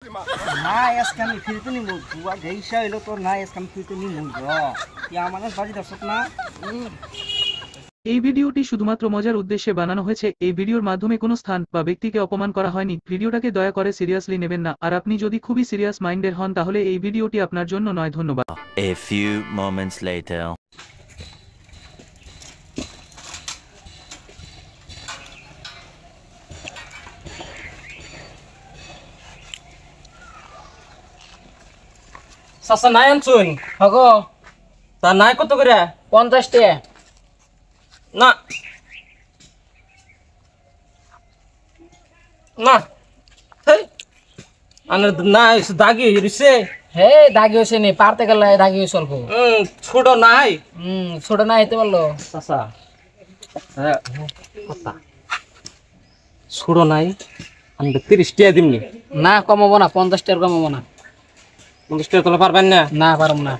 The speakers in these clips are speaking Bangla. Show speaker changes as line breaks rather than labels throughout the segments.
না আজকে আমি ফিরতে নিব বুয়া গেইসা হইলো তোর না আজকে আমি ফিরতে নিব ইয়া মানুষ বাজি দর্শক না।
এই ভিডিওটি শুধুমাত্র মজার উদ্দেশ্যে বানানো হয়েছে। এই ভিডিওর মাধ্যমে কোনো স্থান বা ব্যক্তিকে অপমান করা হয়নি। ভিডিওটাকে দয়া করে সিরিয়াসলি নেবেন না। আর আপনি যদি খুবই সিরিয়াস মাইন্ডের হন তাহলে এই ভিডিওটি আপনার জন্য নয়। ধন্যবাদ।
A few moments later.
চাচা নাই আনছুন
হগ
তা নাই কত করে
50 টাকা
না না হেই আনার না দাগি হইছে
হে দাগি হইছে নি পারতে গেলে দাগি হইছে অল্প
ছোট নাই
ছোট না হইতে পারলো
চাচা কথা ছোট নাই আমি 30 টাকা দিমনি
না কমাবো না 50 টাকা কমাবো না
50 টাকা তোলা পারবেন না
না পারবো না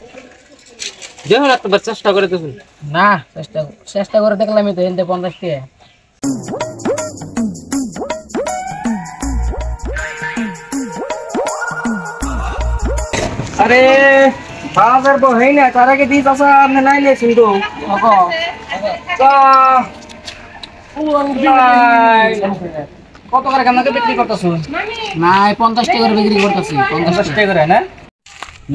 দেখুন একবার চেষ্টা করে দেখুন
না চেষ্টা করে দেখলাম তো এনতে 50 টাকা আরে বাজার বহেই না তার আগে দিস আসা আপনি নাই লেছেন তো কত করে কেমনকে বিক্রি করতেছ নাই 50 টাকা করে বিক্রি করতেছি 50 টাকা করে না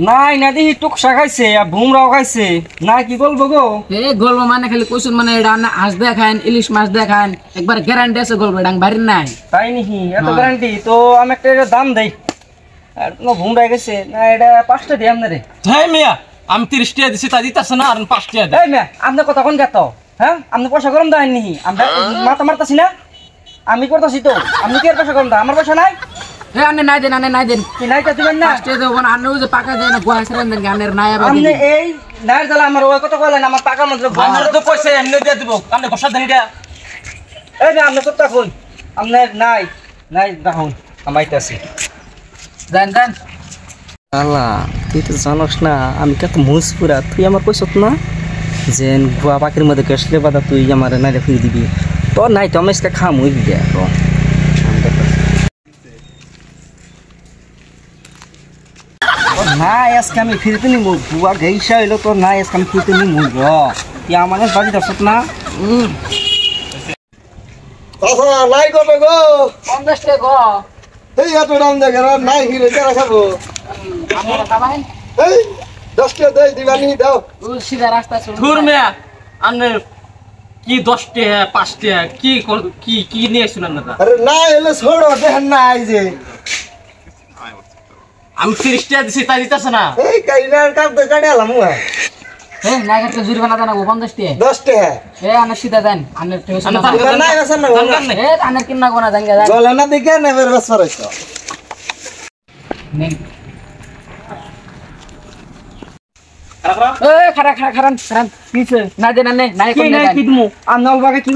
নাই না দেখি টুকসা খাইছে আর ভুমরাও খাইছে না কি বলবো গো এ গল্প মানে খালি কোশ্চেন মানে এটা না হাঁস দেখান ইলিশ মাছ দেখান একবার গ্যারান্টি আছে গল্প ডাং বাড়ি নাই তাই নাকি এত গ্যারান্টি তো আমি একটা এর দাম দেই আর কোনো ভুমরা গেছে না এটা 5 টাকা দিই আমনে রে
হ্যাঁ মিয়া আমি 30 টাকা দিছি তা দিতাছ না আর 5 টাকা দে
এই মিয়া আপনি কথা কোন গাতো হ্যাঁ আপনি পয়সা গরম দেন নি আমরা মাথা মারতাছি না আমি করতেছি তো আপনি কি এর পয়সা গরম দা আমার পয়সা নাই এ আনে নাই দেন কি নাই তা দিবেন না আজকে দেব না আনে ওই যে পাকা দেন না গোয়া ছেড়ে দেন গানের নাই আবার আপনি এই নাই জ্বালা আমার ওই কথা কইলেন আমার পাকা মন্ত্র
আমার তো পয়সা এমনি দিয়ে দিব আপনি বসা দেন এটা
এই যে আপনি কত কই আপনি নাই রাখুন আমাইতাছি দেন আল্লাহ তুই তো জানোস না আমি কত মুসপুরা তুই আমার কইছত না যে গোয়া পাখির মধ্যে গেছলে বাদা তুই আমার নাই রেখে দিবি তোর নাই তো আমি আজকে খাম হই দিয়া না আজকে আমি ফিরতে নিব বুয়া গেইসা হইলো তোর না আজকে আমি ফিরতে নিব তুই আমার বাজি দর্শক না
নাই কত গো
50 টাকা গো
এই এত দাম দেখে নাই হিরে কেরা খাবো
আমরা খাবাই
এই 10 টাকা দেই দিবানি দাও
ও সিধা রাস্তা চল
ধুর মিয়া আপনি কি 10 টাকা 5 টাকা কি নিয়ে শুনেন না
আরে না এলে ছোড়ো দেখেন না এই যে
আমি 30 টাকা দিছি তাই দিতাছ না
এই কাইনার কাপ তো কাটালাম
এ না গেলে জুরমানা দেন 50 টাকা
10 টাকা
এ আনে সিধা দেন আনে টেনশন না
না আছে না
এ আনে কিনা গোনা জাঙ্গা দেন
বলে না দেখে নেবের বাস পড়াইছো
এ খারান কিছে না দেন আনে নাই কোন নাই কি দিমু আমনা অলবাকে কি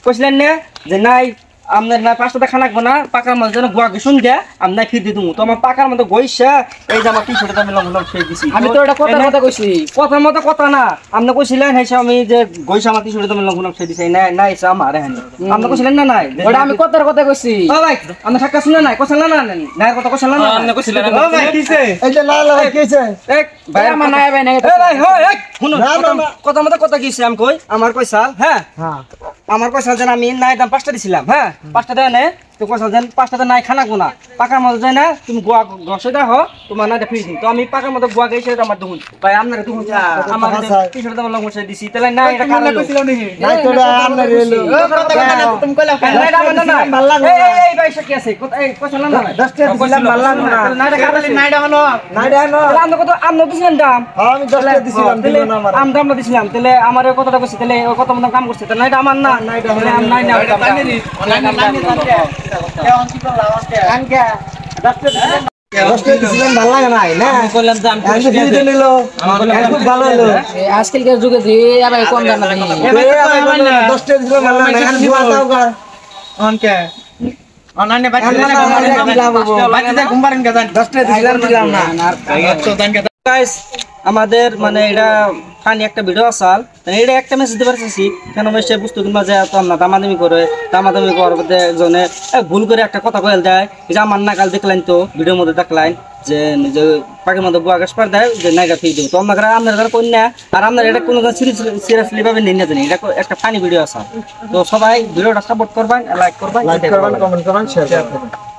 কইছিলেন না যে নাই আমনের না 5 টাকা খানা না পাকার মধ্যে যেন গোয়া গেছুন দে আমনা ফির দিমু তো আমার পাকার মধ্যে গইসা এই যে আমার 300 টাকা আমি লং সেই দিছি আমি তো এটা কথার মধ্যে কইছি কথার মধ্যে কথা না আমনা কইছিলেন হেসা আমি যে গইসা আমার 300 টাকা আমি লং সেই দিছি না না এসা আমার হ্যাঁ আমনা কইছিলেন না নাই ওটা আমি কথার কথা কইছি ও ভাই আমনা ঠাক্কা শুনে নাই কইছেন না না কথা কইছেন না
আপনি কইছিলেন
ও ভাই কিছে এই যে লাল ভাই কিছে
এক ভাই আমার নাই ভাই নাই এ ভাই হয় এক শুনুন কথা মতো কথা কইছি আমি কই আমার কইছাল হ্যাঁ আমার কইছাল যেন আমি নাই দাম 5 টা দিছিলাম হ্যাঁ 5 টা দেয় না তো কইছাল যেন 5 টা নাই খানা গুনা পাকার মধ্যে যায় না তুমি গোয়া গসে দা হ তোমার না ফ্রি দিন তো আমি পাকার মধ্যে গোয়া গেছে আমার দুন ভাই আপনারা দুন আমার 300 টাকা লং বসে দিছি তাহলে না এটা খানা কইছিলাম নি
নাই তো আমনে রেলো
তুমি কইলা না ভাল লাগে এই ভাই কি আছে এই কইছাল না 10 টাকা দিছিলাম ভাল লাগে না না এটা খালি নাইডা হলো আমরা কত আমরা দিছিলাম দাম
আমি 10 টাকা দিছিলাম দিল না আমার
আমরা দিছিলাম তাহলে আমার ওই কথাটা কইছি তাহলে ওই কত মত কাম করছে তাহলে এটা আমার না নাইডা হলো নাই না কেমন কি করলা আমাকে আনকে 10 টাকা
দিছিলাম ভাল লাগে নাই না
আমি কইলাম যে আমি 30 টাকা
দিতে নিলো খুব ভালো হলো
আজকালকার যুগে যে আবার কোন দাম নাই
10 টাকা দিছিলাম ভাল লাগে না বুয়া দাও গা
অনকে অনলাইনে
ঘুমারেন গা 10 টাকা দিছিলাম দিলাম না
গাইস আমাদের মানে এটা ফানি একটা ভিডিও আসাল এটা একটা মেসেজ দিতে পারতেছি কেন সে বুঝতো কিংবা যে তো না দামাদামি করার মধ্যে একজনে ভুল করে একটা কথা কয়ে দেয় এই যে আমার নাকাল দেখলেন তো ভিডিওর মধ্যে দেখলেন যে পাখির মধ্যে বুয়া গাছ পার দেয় যে নাইগা ফিক দেবো তো আপনার কন্যা আর আপনার এটা কোনো সিরিয়াসলি ভাবে নিয়ে না জানি এটা একটা ফানি ভিডিও আছে তো সবাই ভিডিওটা সাপোর্ট করবেন লাইক করবেন
কমেন্ট করবেন শেয়ার করবেন